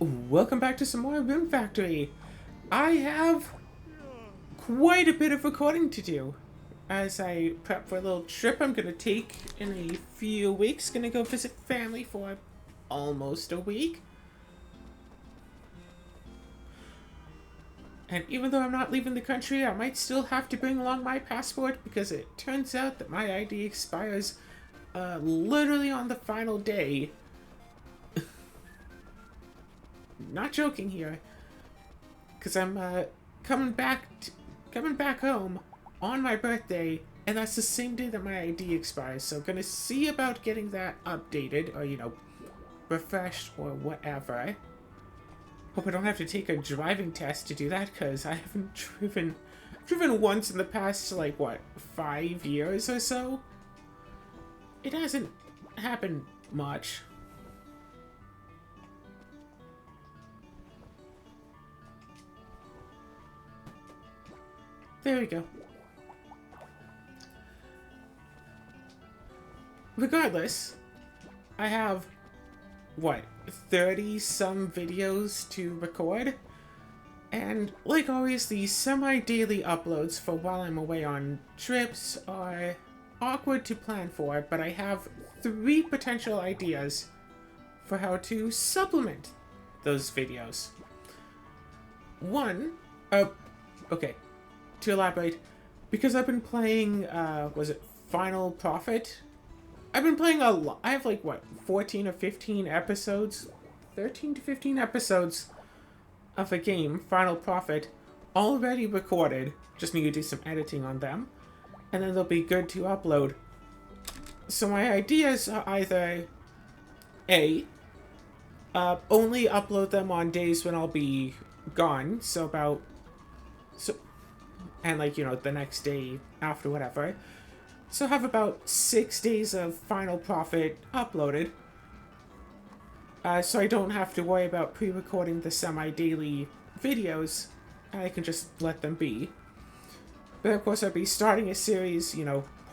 Welcome back to some more Rune Factory. I have quite a bit of recording to do as I prep for a little trip I'm gonna take in a few weeks. Gonna go visit family for almost a week. And even though I'm not leaving the country, I might still have to bring along my passport because it turns out that my ID expires literally on the final day. Not joking here, because I'm coming back coming back home on my birthday, and that's the same day that my ID expires. So gonna see about getting that updated or refreshed or whatever. Hope I don't have to take a driving test to do that because I haven't driven once in the past like what 5 years or so. It hasn't happened much. There we go. Regardless, I have, what, 30 some videos to record? And like always, the semi-daily uploads for while I'm away on trips are awkward to plan for, but I have 3 potential ideas for how to supplement those videos. One, okay, to elaborate, because I've been playing, was it Final Profit? I've been playing a lot. I have like, what, 14 or 15 episodes? 13 to 15 episodes of a game, Final Profit, already recorded. Just need to do some editing on them. And then they'll be good to upload. So my ideas are either A, only upload them on days when I'll be gone. And like, the next day after whatever. So have about 6 days of Final Profit uploaded. So I don't have to worry about pre-recording the semi-daily videos. I can just let them be. But of course I'll be starting a series,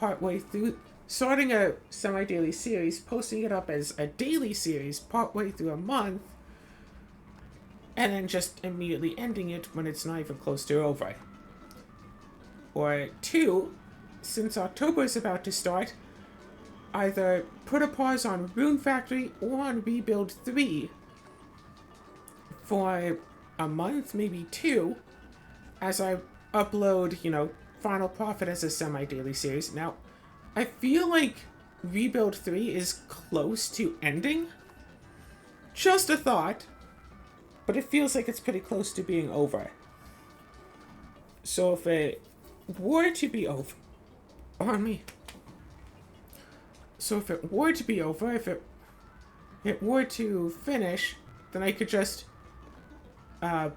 partway through. Starting a semi-daily series, posting it up as a daily series partway through a month. And then just immediately ending it when it's not even close to over. Or 2, since October is about to start, either put a pause on Rune Factory or on Rebuild 3 for a month, maybe 2, as I upload, Final Profit as a semi-daily series. Now, I feel like Rebuild 3 is close to ending. Just a thought, but it feels like it's pretty close to being over. So if it were to be over, on me. So if it were to be over, if it were to finish, then I could just, because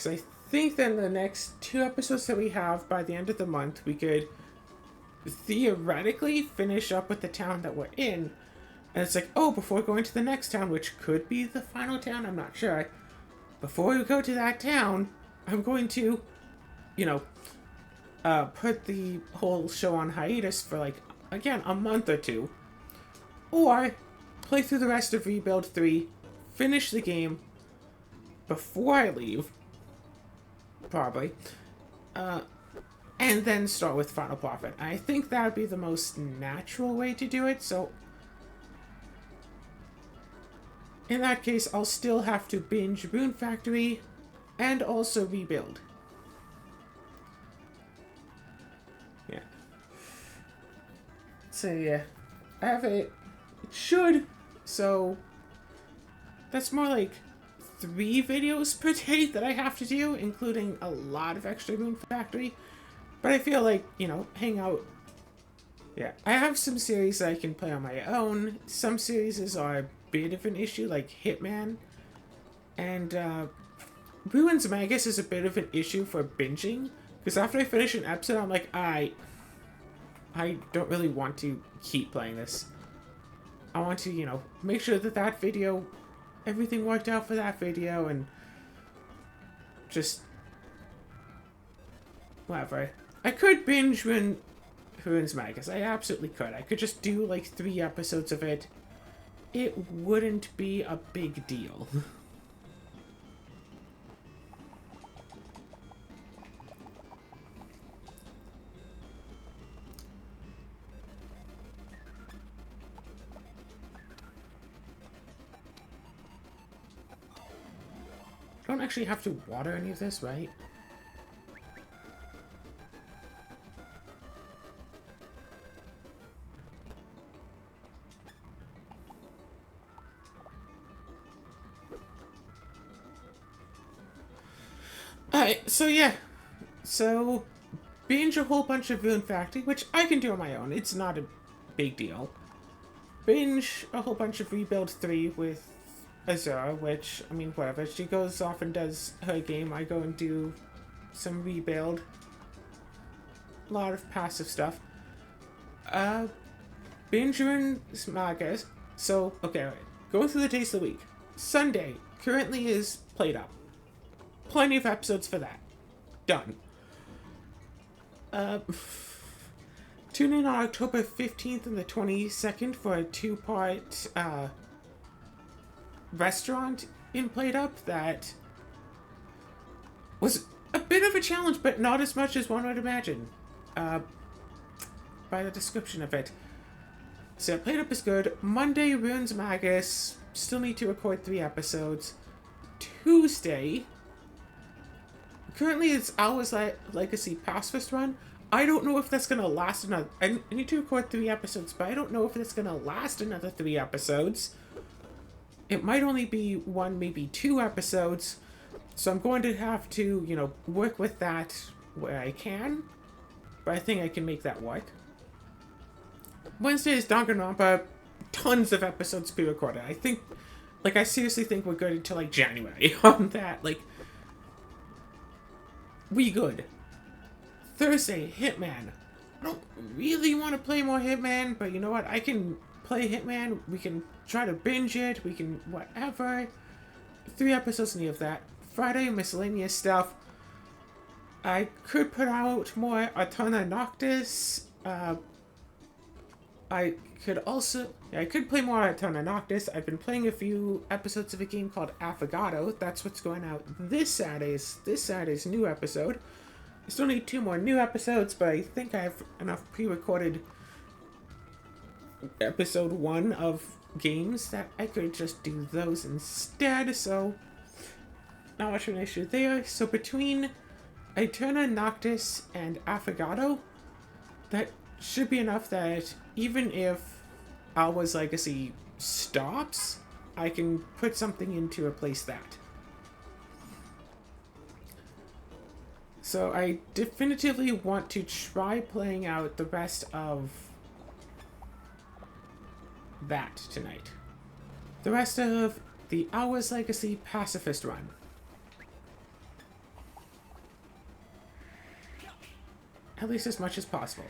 I think then the next 2 episodes that we have by the end of the month, we could theoretically finish up with the town that we're in. And it's like, oh, before going to the next town, which could be the final town, I'm not sure. Before we go to that town, I'm going to, put the whole show on hiatus for, like, again, a month or 2. Or play through the rest of Rebuild 3, finish the game before I leave, probably, and then start with Final Profit. I think that would be the most natural way to do it, so in that case, I'll still have to binge Rune Factory and also Rebuild. Yeah. So yeah, I have it should, so that's more like 3 videos per day that I have to do, including a lot of extra Rune Factory. But I feel like, hang out. Yeah, I have some series that I can play on my own. Some series are a bit of an issue, like Hitman. And Ruins Magus is a bit of an issue for binging. Because after I finish an episode, I'm like, I don't really want to keep playing this. I want to, make sure that video, everything worked out for that video, and just whatever. I could binge Ruins Magus. I absolutely could. I could just do like 3 episodes of it it wouldn't be a big deal. Don't actually have to water any of this, right? Alright, so yeah. So, binge a whole bunch of Rune Factory, which I can do on my own. It's not a big deal. Binge a whole bunch of Rebuild 3 with Azura, which, I mean, whatever. She goes off and does her game. I go and do some Rebuild. A lot of passive stuff. Binge Rune Smaggers. So, okay, right. Going through the days of the week. Sunday currently is played up. Plenty of episodes for that. Done. Tune in on October 15th and the 22nd for a 2-part restaurant in Played Up that was a bit of a challenge, but not as much as one would imagine by the description of it. So Played Up is good. Monday, Runes Magus. Still need to record 3 episodes. Tuesday, currently it's Hours Legacy Pacifist Run. I don't know if that's going to last another... I need to record 3 episodes, but I don't know if it's going to last another 3 episodes. It might only be 1, maybe 2 episodes. So I'm going to have to, you know, work with that where I can. But I think I can make that work. Wednesday is Danganronpa. Tons of episodes to be recorded. I think... Like, I seriously think we're good until, like, January on that. Like... We good. Thursday, Hitman. I don't really want to play more Hitman, but you know what? I can play Hitman. We can try to binge it. We can whatever. 3 episodes need of that. Friday, miscellaneous stuff. I could put out more Artana Noctis. I could play more Artana Noctis. I've been playing a few episodes of a game called Affogato. That's what's going out this Saturday's new episode. I still need 2 more new episodes, but I think I have enough pre-recorded episode 1 of games that I could just do those instead, so not much of an issue there. So between Eterna Noctis and Affogato, that should be enough that even if Alwa's Legacy stops, I can put something in to replace that. So I definitively want to try playing out the rest of that tonight. The rest of the Hours Legacy Pacifist Run. At least as much as possible.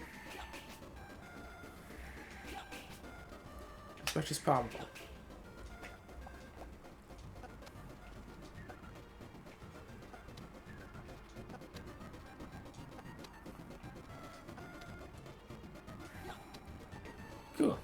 As much as probable. Cool.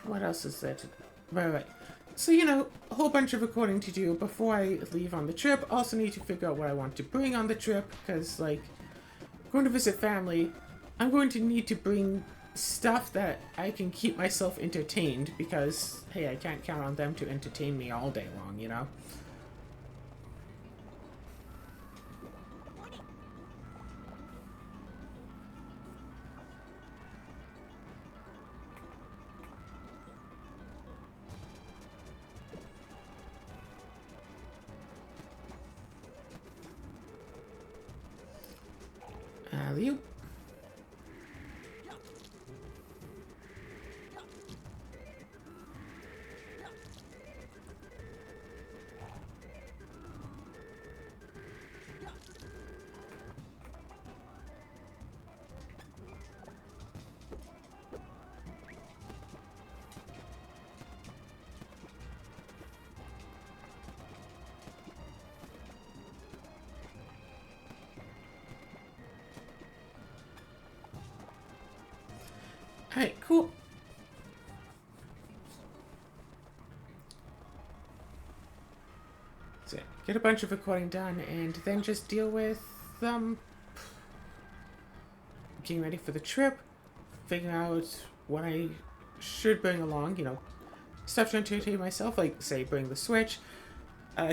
What else is there to... Right. So, you know, a whole bunch of recording to do before I leave on the trip. Also need to figure out what I want to bring on the trip, because, like, going to visit family, I'm going to need to bring stuff that I can keep myself entertained, because, hey, I can't count on them to entertain me all day long, you know? Alley-oop. Alright, cool. So, get a bunch of recording done and then just deal with, getting ready for the trip, figuring out what I should bring along, you know, stuff to entertain myself, like, say, bring the Switch,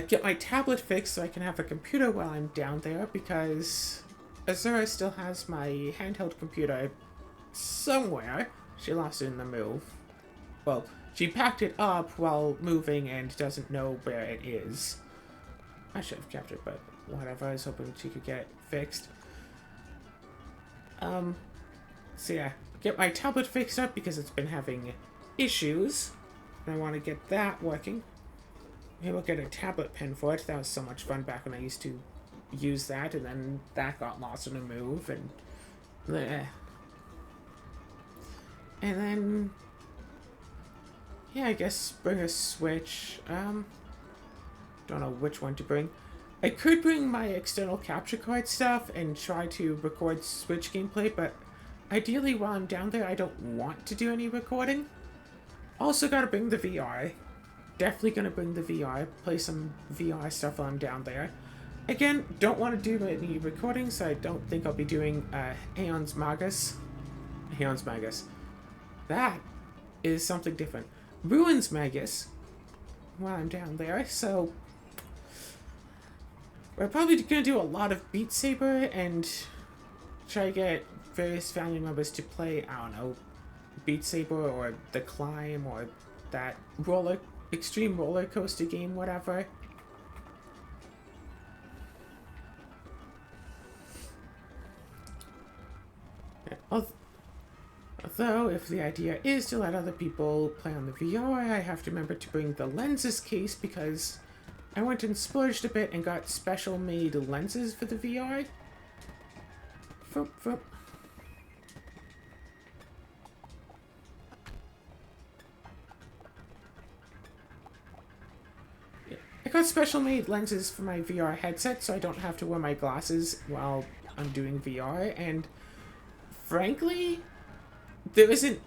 get my tablet fixed so I can have a computer while I'm down there, because Azura still has my handheld computer somewhere. She lost it in the move. Well, she packed it up while moving and doesn't know where it is. I should have kept it, but whatever. I was hoping she could get it fixed. So yeah, get my tablet fixed up because it's been having issues. And I want to get that working. Maybe we'll get a tablet pen for it. That was so much fun back when I used to use that, and then that got lost in a move, and bleh. And then yeah, I guess bring a Switch. Don't know which one to bring. I could bring my external capture card stuff and try to record Switch gameplay, but ideally while I'm down there, I don't want to do any recording. Also gotta bring the VR. Definitely gonna bring the VR. Play some VR stuff while I'm down there. Again, don't want to do any recording, so I don't think I'll be doing Aeon's Magus. Aeon's Magus. That is something different. Rune's Magus while I'm down there, so we're probably going to do a lot of Beat Saber and try to get various family members to play, I don't know, Beat Saber or The Climb or that extreme roller coaster game, whatever. Although, if the idea is to let other people play on the VR, I have to remember to bring the lenses case because I went and splurged a bit and got special made lenses for the VR. Vroom, vroom. Yeah. I got special made lenses for my VR headset so I don't have to wear my glasses while I'm doing VR, and frankly, there isn't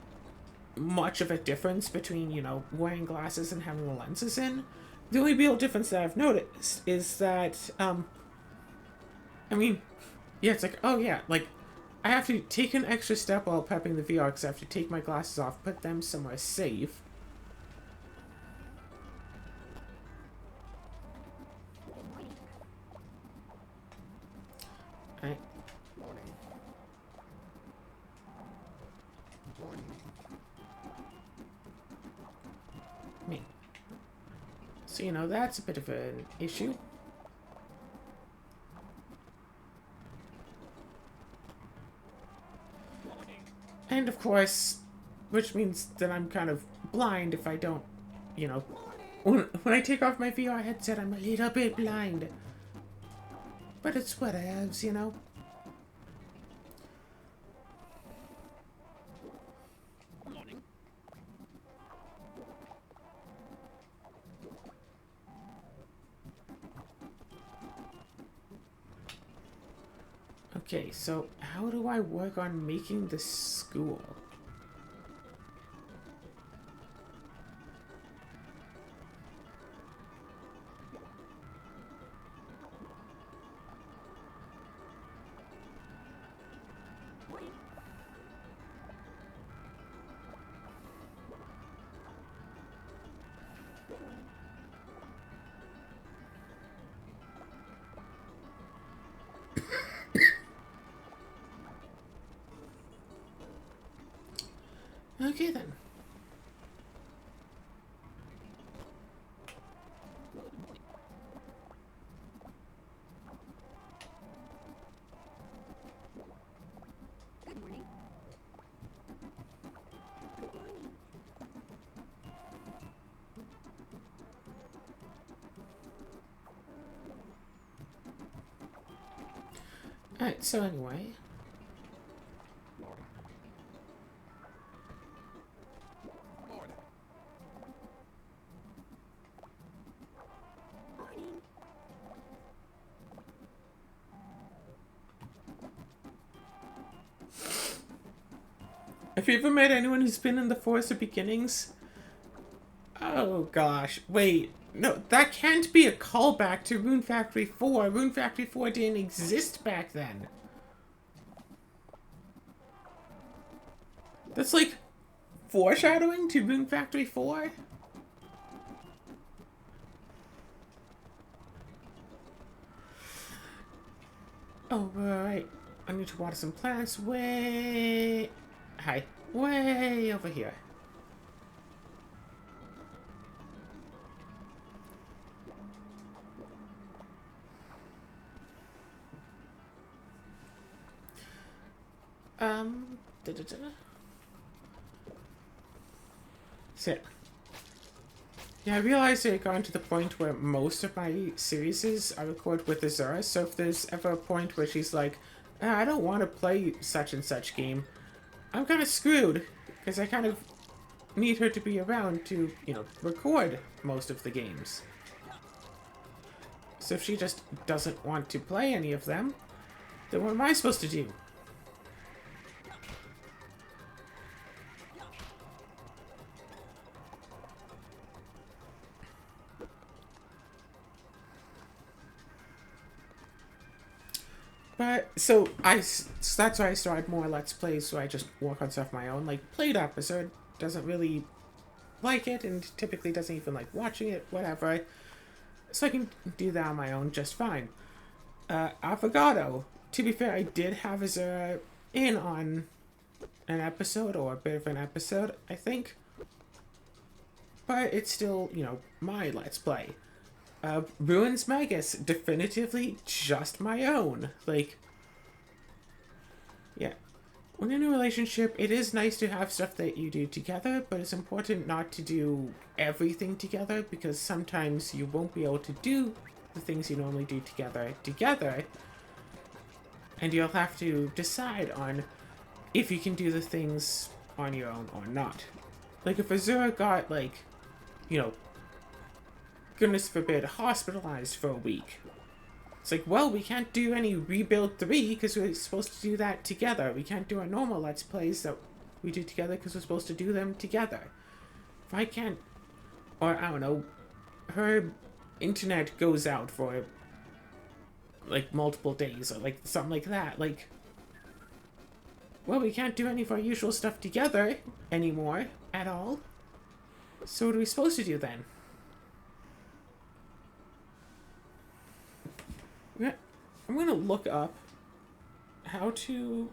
much of a difference between, you know, wearing glasses and having the lenses in. The only real difference that I've noticed is that, I mean, yeah, it's like, oh yeah, like, I have to take an extra step while prepping the VR because I have to take my glasses off, put them somewhere safe. So, you know, that's a bit of an issue. And of course, which means that I'm kind of blind if I don't, you know, when I take off my VR headset, I'm a little bit blind. But it's whatevs, you know. Okay, so how do I work on making the school? Okay then. Alright, so anyway. Have you ever met anyone who's been in the Forest of Beginnings? Oh gosh, wait. No, that can't be a callback to Rune Factory 4. Rune Factory 4 didn't exist back then. That's like foreshadowing to Rune Factory 4? Oh, right. I need to water some plants way... Hi. Way over here. Da -da -da. Sit. Yeah, I realized I had gotten to the point where most of my series I record with Azura, so if there's ever a point where she's like, I don't want to play such and such game, I'm kind of screwed, because I kind of need her to be around to, you know, record most of the games. So if she just doesn't want to play any of them, then what am I supposed to do? But, so that's why I started more Let's Plays, so I just work on stuff my own. Like, Played Episode doesn't really like it, and typically doesn't even like watching it, whatever. So I can do that on my own just fine. Avogado. To be fair, I did have Azura in on an episode, or a bit of an episode, I think. But it's still, you know, my Let's Play. Ruins Magus, definitively just my own. Like, yeah. When in a relationship, it is nice to have stuff that you do together, but it's important not to do everything together, because sometimes you won't be able to do the things you normally do together, and you'll have to decide on if you can do the things on your own or not. Like, if Azura got, like, you know, goodness forbid, hospitalized for a week. It's like, well, we can't do any Rebuild 3 because we're supposed to do that together. We can't do our normal Let's Plays that we do together because we're supposed to do them together. If I can't, or I don't know, her internet goes out for, like, multiple days or, like, something like that. Like, well, we can't do any of our usual stuff together anymore at all. So what are we supposed to do then? I'm gonna look up how to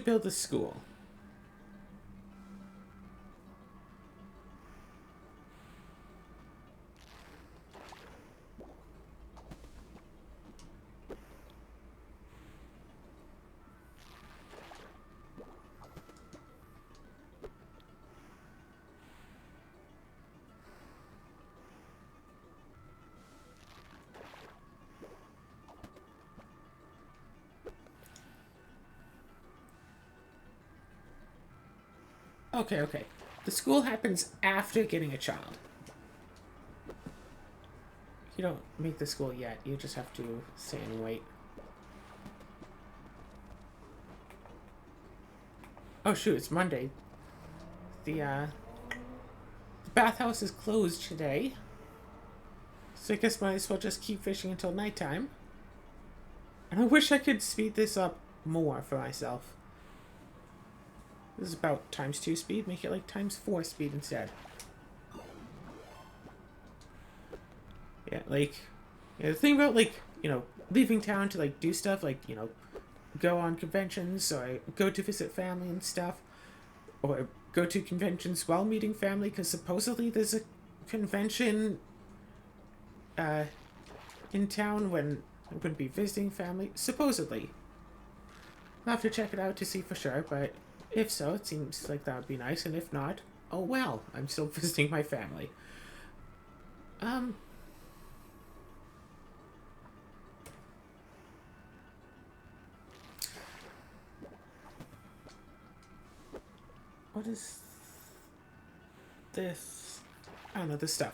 build a school. Okay. The school happens after getting a child. You don't make the school yet. You just have to sit and wait. Oh shoot, it's Monday. The bathhouse is closed today. So I guess might as well just keep fishing until nighttime. And I wish I could speed this up more for myself. This is about ×2 speed. Make it like ×4 speed instead. Yeah, like, the thing about, like, you know, leaving town to, like, do stuff, like, you know, go on conventions, or go to visit family and stuff, or go to conventions while meeting family, because supposedly there's a convention, in town when I'm going to be visiting family, supposedly. I'll have to check it out to see for sure, but if so, it seems like that would be nice, and if not, oh well, I'm still visiting my family. What is this? I don't know, this stuff.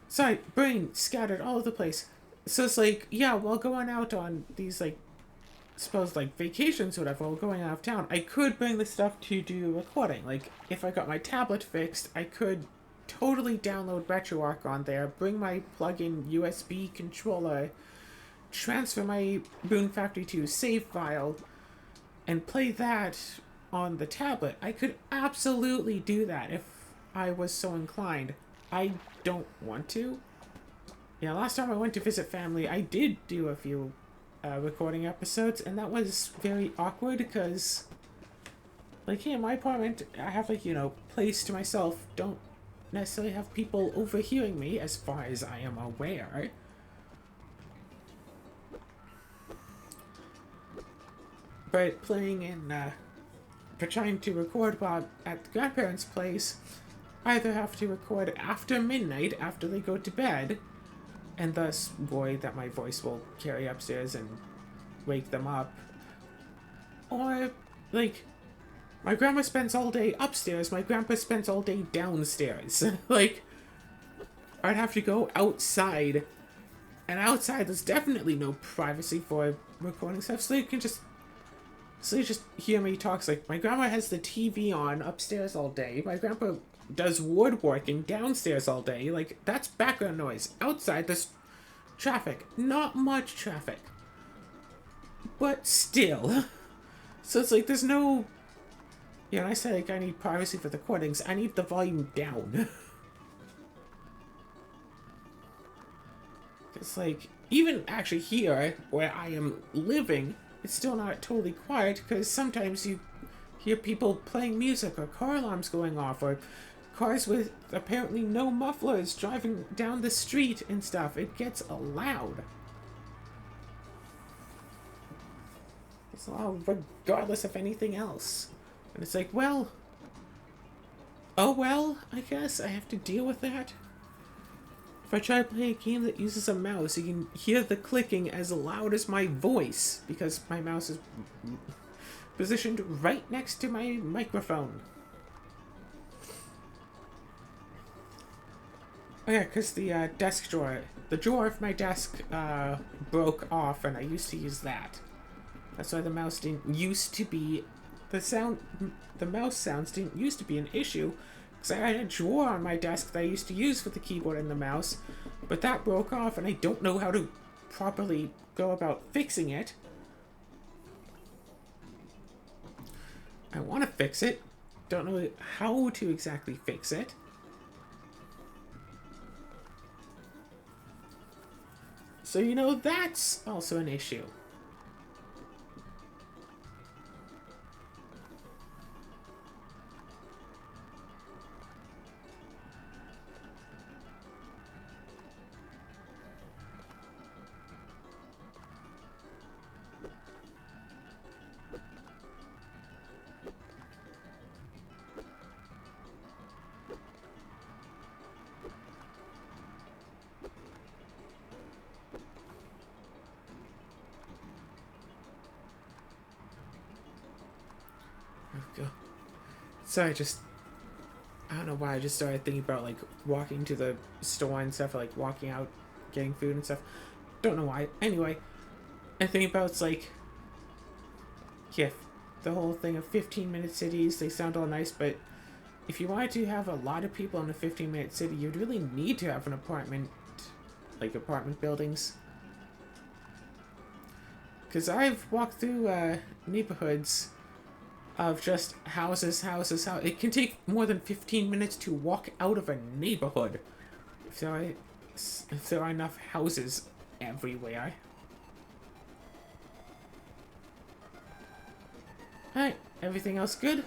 Sorry, brain scattered all over the place. So it's like, yeah, while going out on these, like, suppose, like, vacations or whatever, while going out of town, I could bring the stuff to do recording. Like, if I got my tablet fixed, I could totally download RetroArch on there, bring my plug-in USB controller, transfer my Rune Factory 2 save file, and play that on the tablet. I could absolutely do that if I was so inclined. I don't want to. Yeah, last time I went to visit family, I did do a few recording episodes, and that was very awkward because, like, here in my apartment, I have, like, you know, place to myself. Don't necessarily have people overhearing me, as far as I am aware. But playing in, for trying to record while at the grandparents' place, I either have to record after midnight, after they go to bed, and thus worry that my voice will carry upstairs and wake them up. Or, like, my grandma spends all day upstairs, my grandpa spends all day downstairs. Like, I'd have to go outside, and outside there's definitely no privacy for recording stuff, so you just hear me talk. It's like, my grandma has the TV on upstairs all day, my grandpa does woodworking downstairs all day. Like, that's background noise. Outside, there's traffic. Not much traffic. But still. So it's like, there's no... Yeah, and I said, like, I need privacy for the recordings. I need the volume down. It's like, even actually here, where I am living, it's still not totally quiet, because sometimes you hear people playing music, or car alarms going off, or cars with apparently no mufflers driving down the street and stuff. It gets loud. It's loud regardless of anything else. And it's like, well, oh well, I guess I have to deal with that. If I try to play a game that uses a mouse, you can hear the clicking as loud as my voice, because my mouse is positioned right next to my microphone. Oh yeah, because the desk drawer, the drawer of my desk broke off, and I used to use that. That's why the mouse didn't used to be, the mouse sounds didn't used to be an issue, because I had a drawer on my desk that I used to use for the keyboard and the mouse, but that broke off, and I don't know how to properly go about fixing it. I want to fix it, don't know how to exactly fix it. So, you know, that's also an issue. So I don't know why, I just started thinking about, like, walking to the store and stuff, like, walking out, getting food and stuff. Don't know why. Anyway, I think about, it's like, yeah, the whole thing of 15-minute cities, they sound all nice, but if you wanted to have a lot of people in a 15-minute city, you'd really need to have an apartment, like, apartment buildings. Because I've walked through, neighborhoods of just houses. It can take more than 15 minutes to walk out of a neighborhood if there are enough houses everywhere. Alright, everything else good?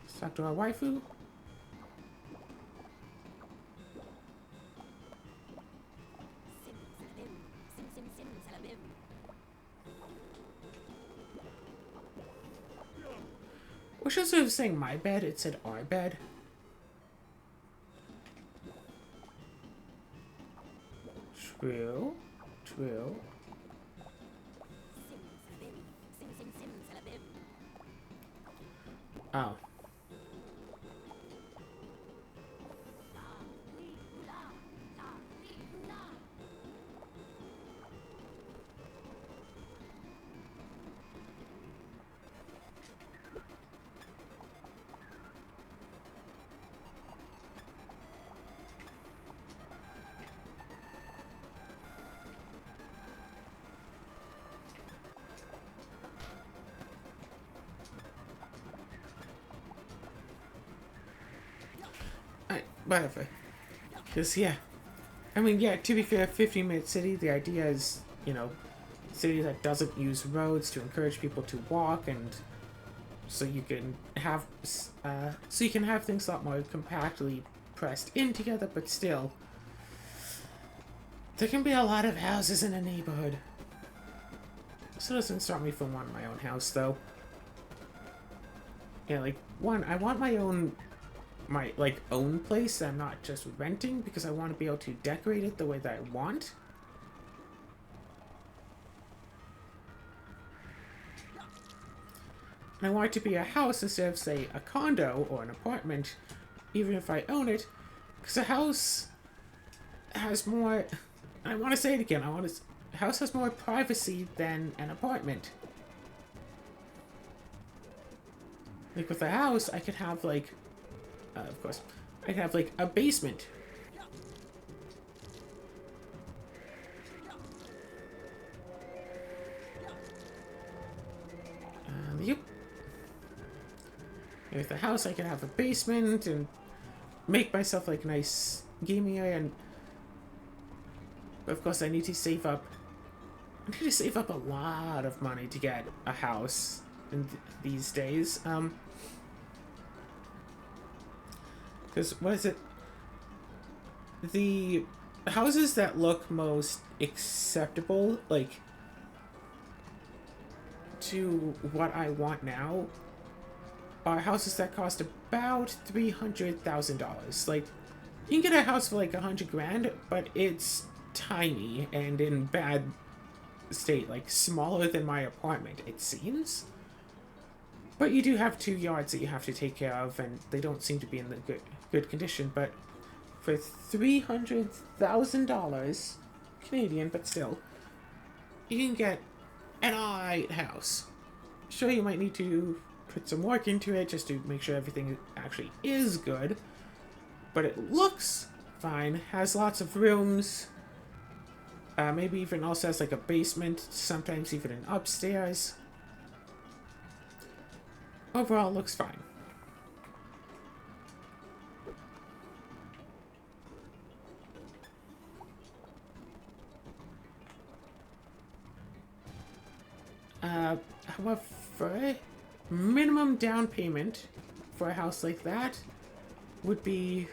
Let's talk to our waifu. Wish instead of saying my bed, it said our bed. True. Oh. Whatever. Because, yeah. I mean, yeah, to be fair, 15-minute city, the idea is, you know, city that doesn't use roads to encourage people to walk, and so you can have things a lot more compactly pressed in together, but still, there can be a lot of houses in a neighborhood. So it doesn't stop me from wanting my own house, though. Yeah, like, I want my own place that I'm not just renting, because I want to be able to decorate it the way that I want. And I want it to be a house instead of, say, a condo or an apartment, even if I own it, because a house has more... I want to say it again, a house has more privacy than an apartment. Like, with a house, I could have, like... of course, I could have, like, a basement. Yep. With a house, I could have a basement and make myself, like, a nice gaming area, and... But of course, I need to save up... I need to save up a lot of money to get a house in these days. Because, what is it? The houses that look most acceptable, like, to what I want now, are houses that cost about $300,000. Like, you can get a house for like 100 grand, but it's tiny and in bad state, like smaller than my apartment, it seems. But you do have 2 yards that you have to take care of, and they don't seem to be in the good condition. But for $300,000 Canadian, but still, you can get an alright house. Sure, you might need to put some work into it just to make sure everything actually is good, but it looks fine. Has lots of rooms. Maybe even also has like a basement, sometimes even an upstairs. Overall, looks fine. However, minimum down payment for a house like that would be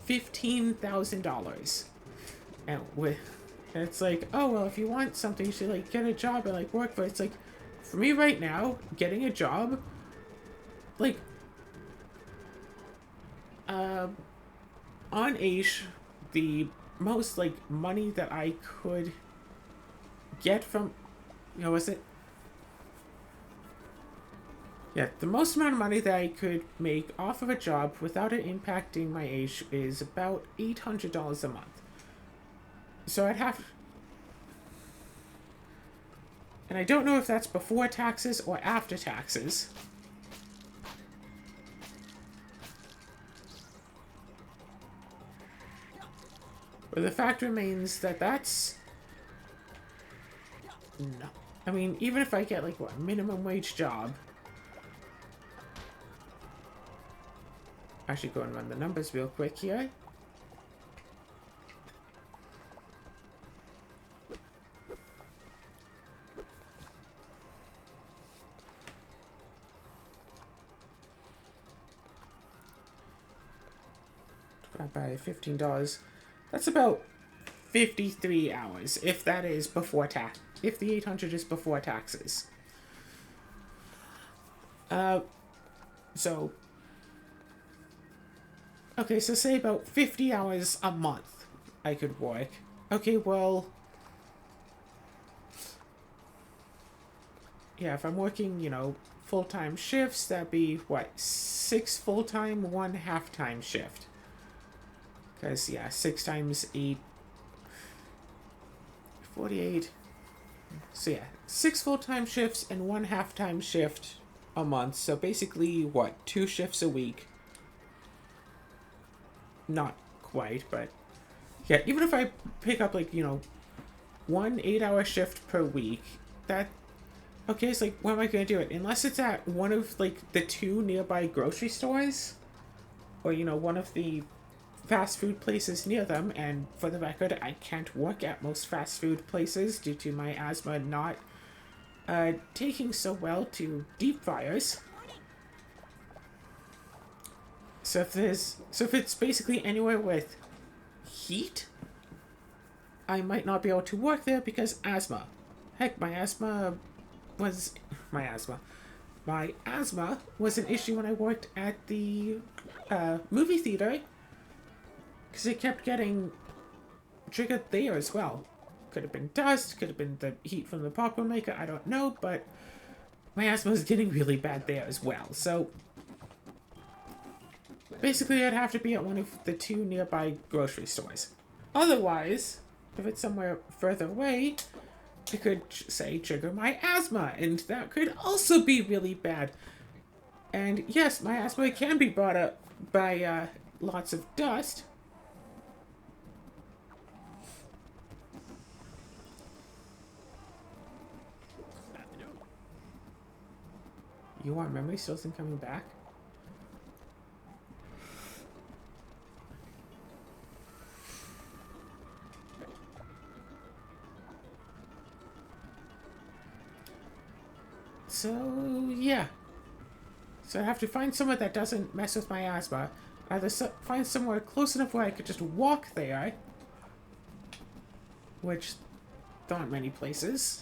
$15,000. And it's like, oh, well, if you want something, you should, like, get a job and, like, work for it. It's like, for me right now, getting a job, like, on Aish, the most, like, money that I could get from, was it? Yeah, the most amount of money that I could make off of a job without it impacting my age is about $800 a month. So I'd have... And I don't know if that's before taxes or after taxes. But the fact remains that that's... No. I mean, even if I get, like, what, a minimum wage job... Actually, go and run the numbers real quick here. Divided by $15. That's about 53 hours, if that is before tax. If the 800 is before taxes. So... Okay, so say about 50 hours a month I could work. Okay, well... Yeah, if I'm working, full-time shifts, that'd be, what, 6 full-time, 1 half-time shift. Because, yeah, 6 times 8, 48. So, yeah, 6 full-time shifts and 1 half-time shift a month. So, basically, what, 2 shifts a week? Not quite, but... yeah, even if I pick up, like, 1 8-hour shift per week, that... okay, it's like, when am I going to do it? Unless it's at one of, like, the 2 nearby grocery stores, or, one of the fast food places near them. And for the record, I can't work at most fast food places due to my asthma not taking so well to deep fryers. So if it's basically anywhere with heat, I might not be able to work there because asthma. Heck, my asthma was an issue when I worked at the movie theater, because it kept getting triggered there as well. Could have been dust, could have been the heat from the popcorn maker, I don't know, but my asthma was getting really bad there as well. So basically I'd have to be at one of the 2 nearby grocery stores. Otherwise, if it's somewhere further away, it could, say, trigger my asthma, and that could also be really bad. And yes, my asthma can be brought up by lots of dust. You want memory still isn't coming back? So, yeah. So I have to find somewhere that doesn't mess with my asthma. Either find somewhere close enough where I could just walk there, which there aren't many places.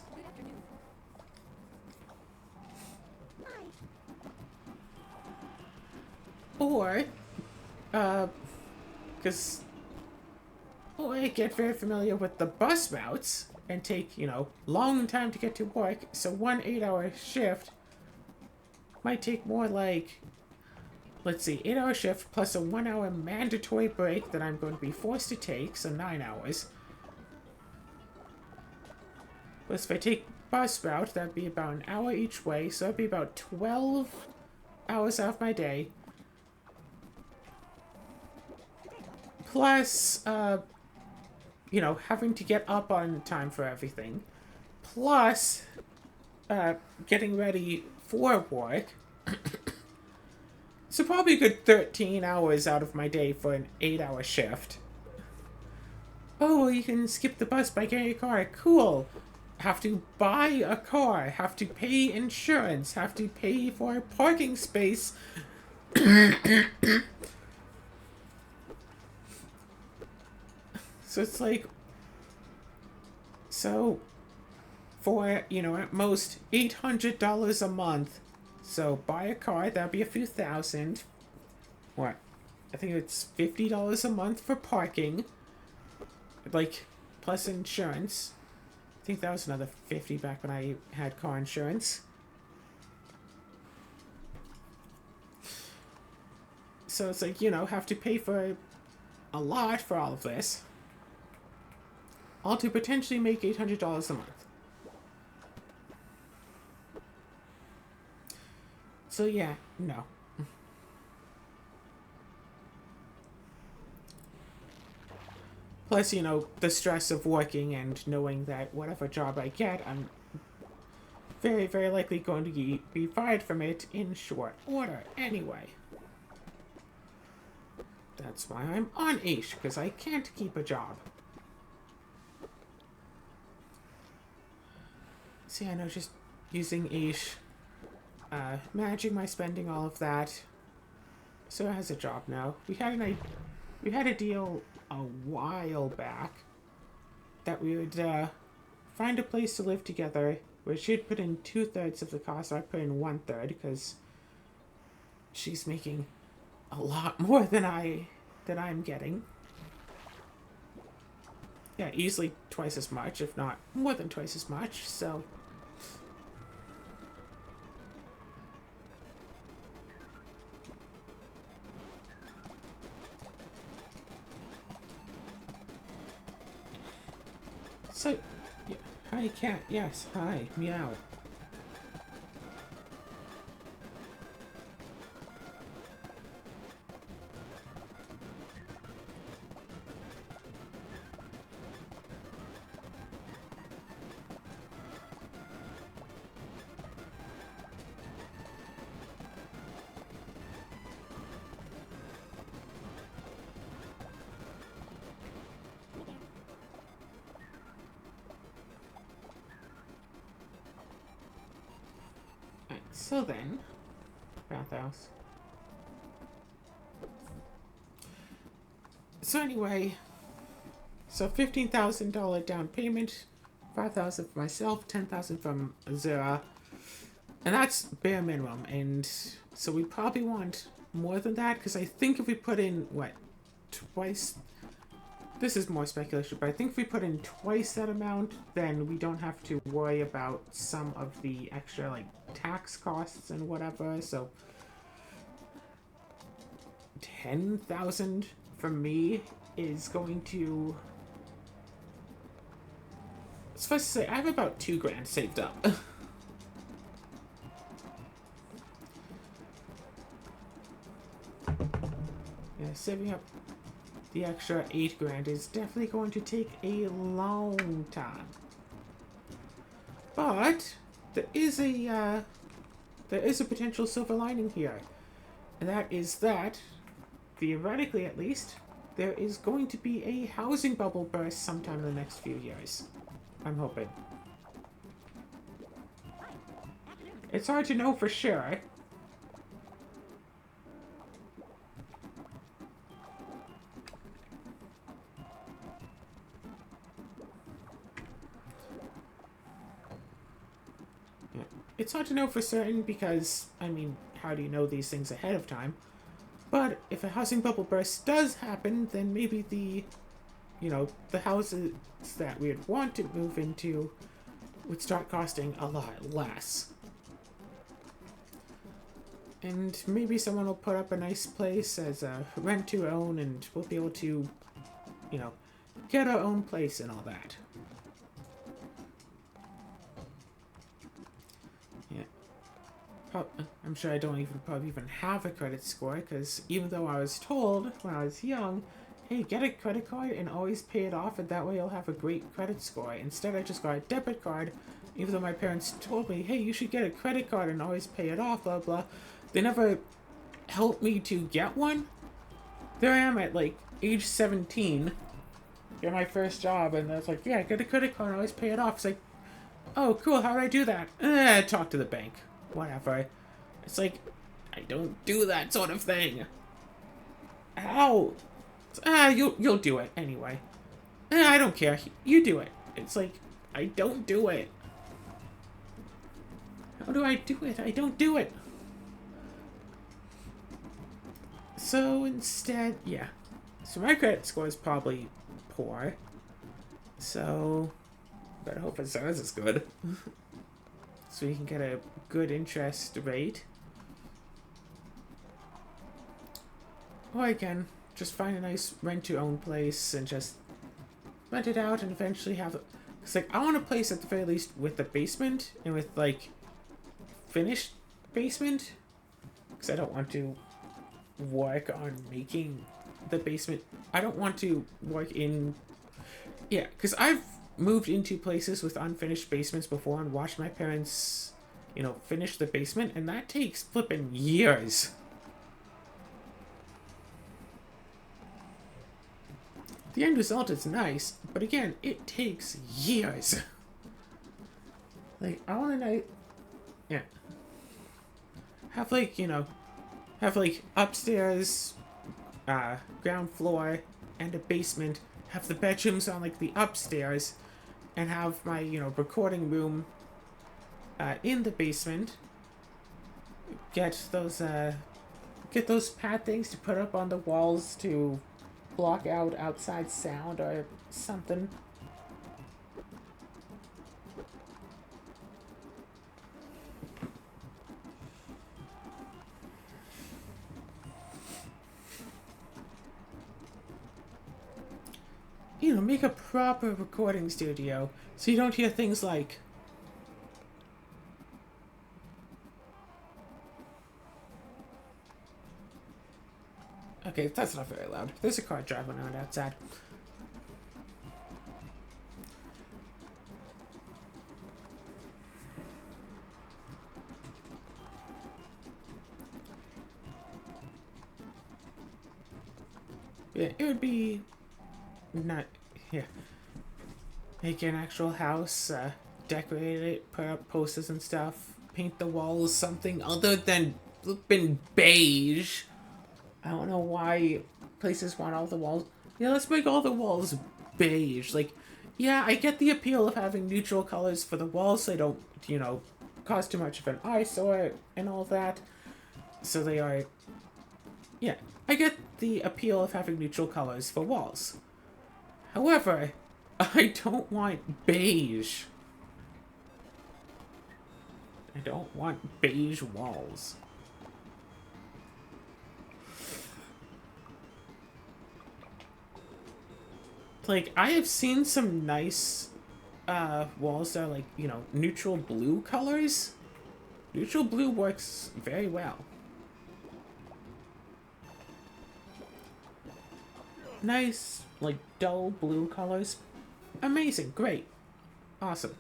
Or, I get very familiar with the bus routes and take, long time to get to work. So 1 8-hour shift might take more like, let's see, 8-hour shift plus a 1-hour mandatory break that I'm going to be forced to take, so 9 hours. Plus if I take bus route, that'd be about an hour each way, so that'd be about 12 hours off my day. Plus, having to get up on time for everything. Plus, getting ready for work. So probably a good 13 hours out of my day for an 8-hour shift. Oh, well, you can skip the bus by getting a car. Cool. Have to buy a car. Have to pay insurance. Have to pay for a parking space. So it's like, so for, at most $800 a month. So buy a car, that'd be a few thousand. What? I think it's $50 a month for parking. Like, plus insurance. I think that was another 50 back when I had car insurance. So it's like, have to pay for a lot for all of this. All to potentially make $800 a month. So yeah, no. Plus, the stress of working and knowing that whatever job I get, I'm very, very likely going to be fired from it in short order anyway. That's why I'm on Aish, because I can't keep a job. See, I know, just using Aish, managing my spending, all of that. So it has a job now. We had a deal a while back that we would find a place to live together where she'd put in 2/3 of the cost, so I put in 1/3 because she's making a lot more than I'm getting. Yeah, easily twice as much, if not more than twice as much, so So, yeah. Hi, cat. Yes, hi. Meow. Alright, so then, bathhouse. So anyway, so $15,000 down payment, 5,000 for myself, 10,000 from Zera, and that's bare minimum. And so we probably want more than that because I think if we put in what twice, this is more speculation, but I think if we put in twice that amount, then we don't have to worry about some of the extra like tax costs and whatever. So 10,000 for me is going to. Supposed to say I have about $2,000 saved up. Yeah, saving up the extra $8,000 is definitely going to take a long time. But there is a potential silver lining here, and that is that, theoretically at least, there is going to be a housing bubble burst sometime in the next few years. I'm hoping. It's hard to know for sure. Yeah. It's hard to know for certain because, I mean, how do you know these things ahead of time? But if a housing bubble burst does happen, then maybe the houses that we would want to move into would start costing a lot less. And maybe someone will put up a nice place as a rent to own, and we'll be able to, get our own place and all that. Yeah. I'm sure I don't probably even have a credit score, because even though I was told when I was young, hey, get a credit card and always pay it off, and that way you'll have a great credit score. Instead, I just got a debit card, even though my parents told me, hey, you should get a credit card and always pay it off, blah, blah. They never helped me to get one. There I am at, like, age 17, get my first job, and it's like, yeah, get a credit card and always pay it off. It's like, oh, cool, how do I do that? Talk to the bank. Whatever. It's like, I don't do that sort of thing. How? You'll do it anyway. I don't care. You do it. It's like, I don't do it. How do I do it? I don't do it. So instead, yeah. So my credit score is probably poor. So, better hope it says it's good. So you can get a good interest rate. Or I can just find a nice rent-to-own place and just rent it out and eventually have it. It's like, I want a place at the very least with the basement and with, like, finished basement. Because I don't want to work on making the basement. I don't want to work in. Yeah, because I've moved into places with unfinished basements before and watched my parents, finish the basement, and that takes flipping years. The end result is nice, but again, it takes years. Like, I want to know. Yeah. Have, upstairs, ground floor, and a basement. Have the bedrooms on, like, the upstairs, and have my, recording room, in the basement. Get those pad things to put up on the walls to block out outside sound or something. you know, make a proper recording studio so you don't hear things like. Okay, that's not very loud. There's a car driving around outside. Yeah, it would be not. Yeah. Make an actual house, decorate it, put up posters and stuff, paint the walls something other than flippin' beige. I don't know why places want all the walls. Yeah, let's make all the walls beige. Like, yeah, I get the appeal of having neutral colors for the walls so they don't, you know, cause too much of an eyesore and all that. So they are. Yeah, I get the appeal of having neutral colors for walls. However, I don't want beige. I don't want beige walls. Like, I have seen some nice walls that are like, you know, neutral blue colors. Neutral blue works very well. Nice, like, dull blue colors. Amazing, great, awesome.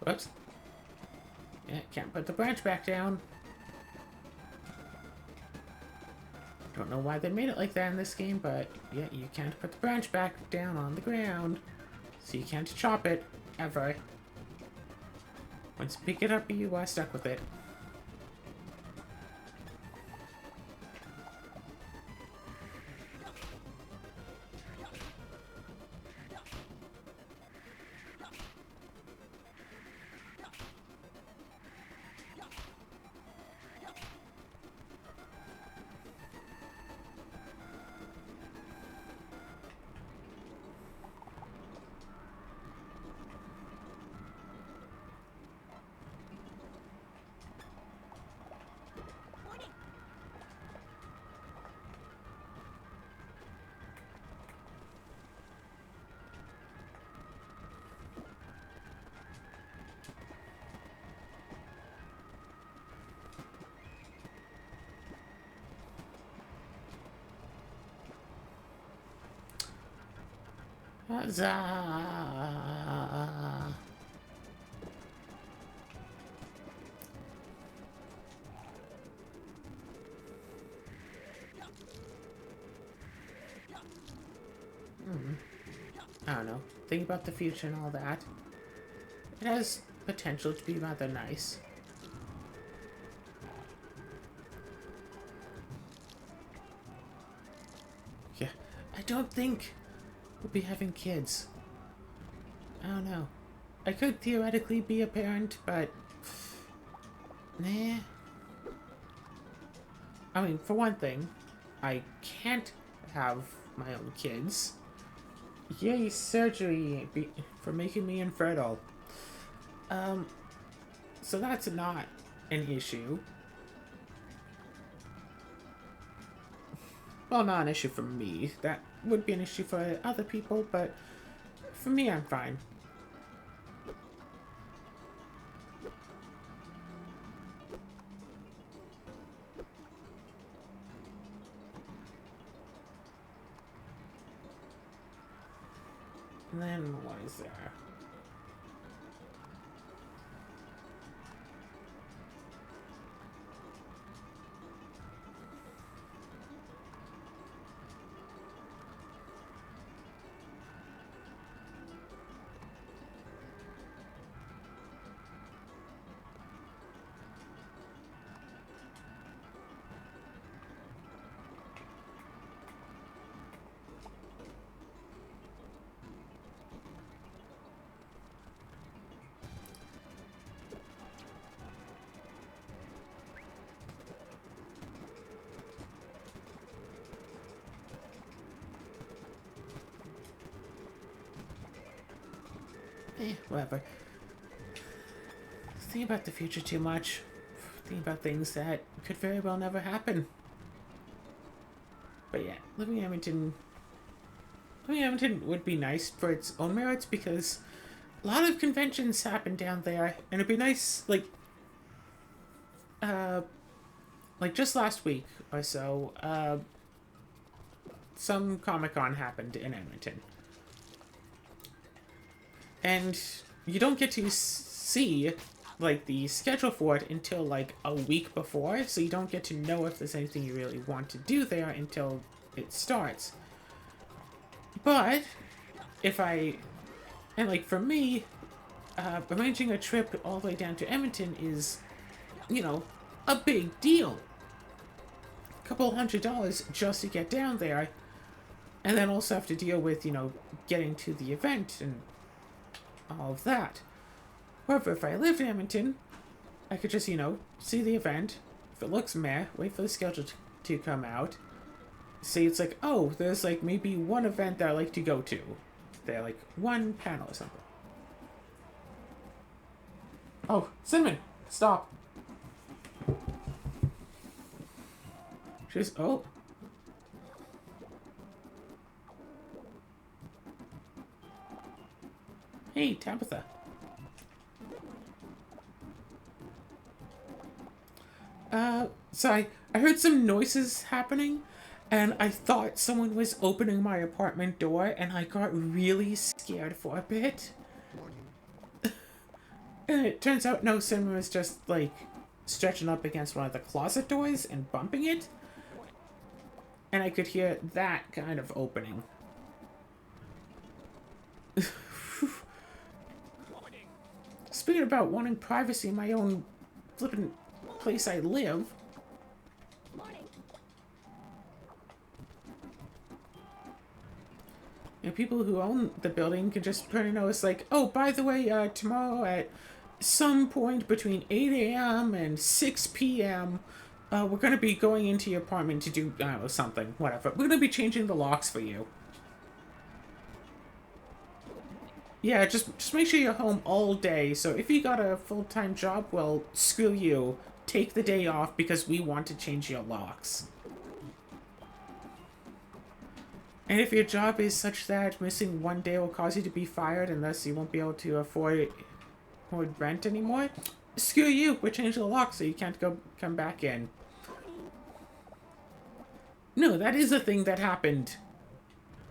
Whoops. Yeah, can't put the branch back down. Don't know why they made it like that in this game, but yeah, you can't put the branch back down on the ground. So you can't chop it, ever. Once you pick it up, you are stuck with it. Huzzah! I don't know. Think about the future and all that. It has potential to be rather nice. Yeah, I don't think we'll be having kids. I don't know. I could theoretically be a parent, but nah. I mean, for one thing, I can't have my own kids. Yay, surgery for making me infertile. So that's not an issue. Well, not an issue for me. That would be an issue for other people, but for me, I'm fine. And then what is there? Whatever. Think about the future too much. Think about things that could very well never happen. But yeah, living in Edmonton would be nice for its own merits because a lot of conventions happen down there, and it'd be nice, like just last week or so, some Comic-Con happened in Edmonton. And you don't get to see, like, the schedule for it until, like, a week before, so you don't get to know if there's anything you really want to do there until it starts. But, and, like, for me, arranging a trip all the way down to Edmonton is, you know, a big deal. A couple $100 just to get down there, and then also have to deal with, you know, getting to the event and all of that. However, if I lived in Edmonton, I could just, you know, see the event. If it looks meh, wait for the schedule to come out. See, it's like, oh, there's like maybe one event that I like to go to. They're like one panel or something. Oh, Cinnamon, stop. She's, oh. Hey, Tabitha. So I heard some noises happening, and I thought someone was opening my apartment door, and I got really scared for a bit. And it turns out, no, Cinnamon was just, like, stretching up against one of the closet doors and bumping it. And I could hear that kind of opening. Speaking about wanting privacy in my own flippin' place I live. And people who own the building can just kind of know it's like, oh, by the way, tomorrow at some point between 8 a.m. and 6 p.m., we're going to be going into your apartment to do, I don't know, something, whatever. We're going to be changing the locks for you. Yeah, just make sure you're home all day. So if you got a full-time job, well, screw you. Take the day off because we want to change your locks. And if your job is such that missing one day will cause you to be fired and thus you won't be able to afford rent anymore, screw you. We're changing the locks so you can't come back in. No, that is a thing that happened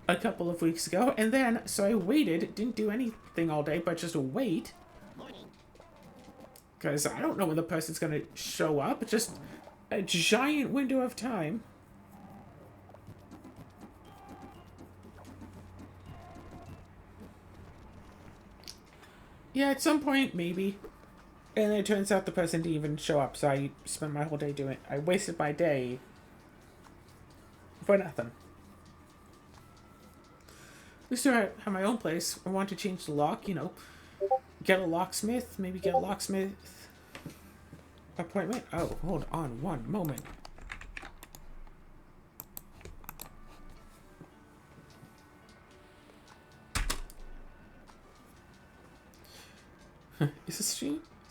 a couple of weeks ago, and then, so I waited, didn't do anything all day, but just wait. Because I don't know when the person's gonna show up, just a giant window of time. Yeah, at some point, maybe. And it turns out the person didn't even show up, so I spent my whole day doing it. I wasted my day for nothing. At least I have my own place. I want to change the lock, you know. Get a locksmith. Maybe get a locksmith appointment. Oh, hold on one moment. Is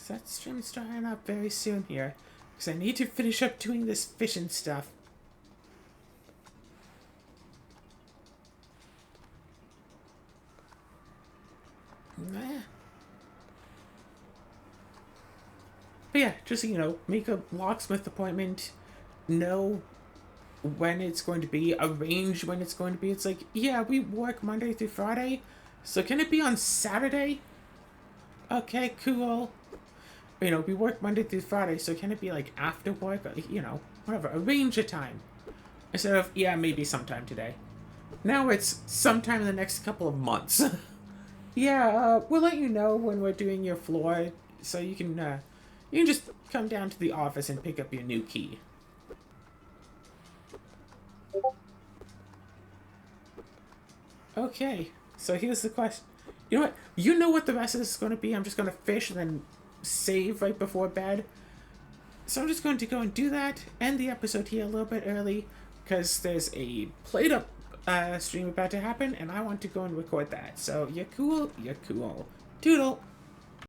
that stream starting up very soon here? Because I need to finish up doing this fishing stuff. Nah. But yeah, just, you know, make a locksmith appointment, know when it's going to be, arrange when it's going to be. It's like, yeah, we work Monday through Friday, so can it be on Saturday? Okay, cool. You know, we work Monday through Friday, so can it be, like, after work? Or, you know, whatever. Arrange a time. Instead of, yeah, maybe sometime today. Now it's sometime in the next couple of months. Yeah, we'll let you know when we're doing your floor, so you can just come down to the office and pick up your new key. Okay, so here's the question. You know what? You know what the rest of this is going to be. I'm just going to fish and then save right before bed. So I'm just going to go and do that. End the episode here a little bit early because there's a played up stream about to happen and I want to go and record that. So you're cool. You're cool. Toodle.